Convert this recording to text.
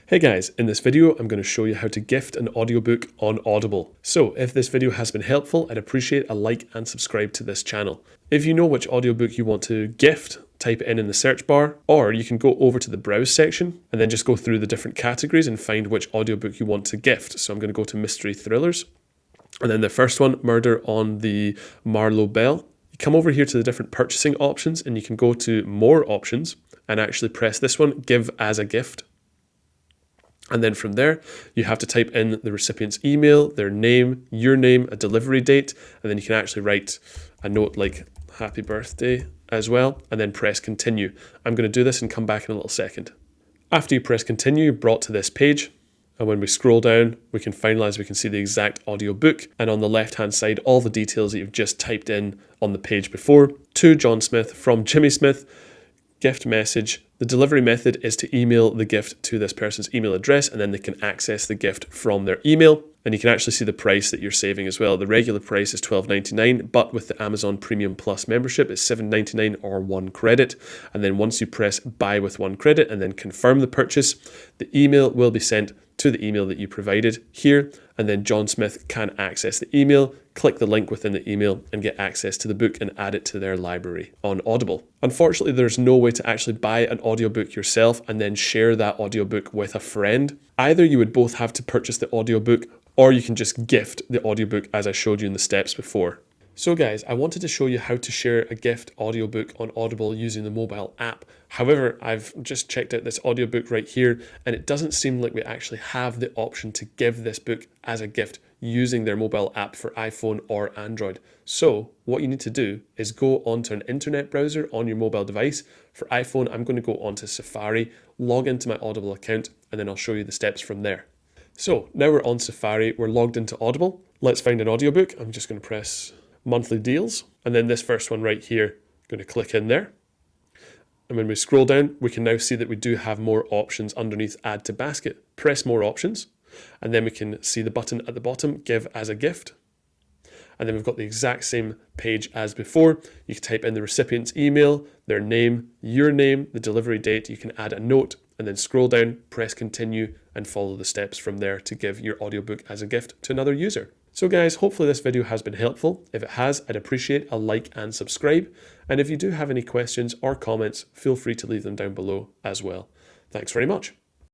Hey guys, in this video I'm going to show you how to gift an audiobook on Audible. So if this video has been helpful, I'd appreciate a like and subscribe to this channel. If you know which audiobook you want to gift, type it in the search bar, or you can go over to the browse section and then just go through the different categories and find which audiobook you want to gift. So I'm going to go to mystery thrillers, and then the first one, Murder on the Marlowe Bell. You come over here to the different purchasing options and you can go to more options and actually press this one, give as a gift. And then from there, you have to type in the recipient's email, their name, your name, a delivery date, and then you can actually write a note like happy birthday as well, and then press continue. I'm going to do this and come back in a little second. After you press continue, you're brought to this page. And when we scroll down, we can finalize, we can see the exact audiobook. And on the left-hand side, all the details that you've just typed in on the page before. To John Smith from Jimmy Smith, gift message. The delivery method is to email the gift to this person's email address, and then they can access the gift from their email. And you can actually see the price that you're saving as well. The regular price is $12.99, but with the Amazon Premium Plus membership, it's $7.99 or 1 credit. And then once you press buy with 1 credit and then confirm the purchase, the email will be sent to the email that you provided here, and then John Smith can access the email, click the link within the email and get access to the book and add it to their library on Audible. Unfortunately, there's no way to actually buy an audiobook yourself and then share that audiobook with a friend. Either you would both have to purchase the audiobook, or you can just gift the audiobook as I showed you in the steps before. So guys, I wanted to show you how to share a gift audiobook on Audible using the mobile app. However, I've just checked out this audiobook right here and it doesn't seem like we actually have the option to give this book as a gift using their mobile app for iPhone or Android. So what you need to do is go onto an internet browser on your mobile device. For iPhone, I'm going to go onto Safari, log into my Audible account, and then I'll show you the steps from there. So now we're on Safari, we're logged into Audible. Let's find an audiobook. I'm just going to press monthly deals, and then this first one right here, going to click in there. And when we scroll down, we can now see that we do have more options underneath add to basket. Press more options, and then we can see the button at the bottom, give as a gift. And then we've got the exact same page as before. You can type in the recipient's email, their name, your name, the delivery date. You can add a note and then scroll down, press continue, and follow the steps from there to give your audiobook as a gift to another user. So guys, hopefully this video has been helpful. If it has, I'd appreciate a like and subscribe. And if you do have any questions or comments, feel free to leave them down below as well. Thanks very much.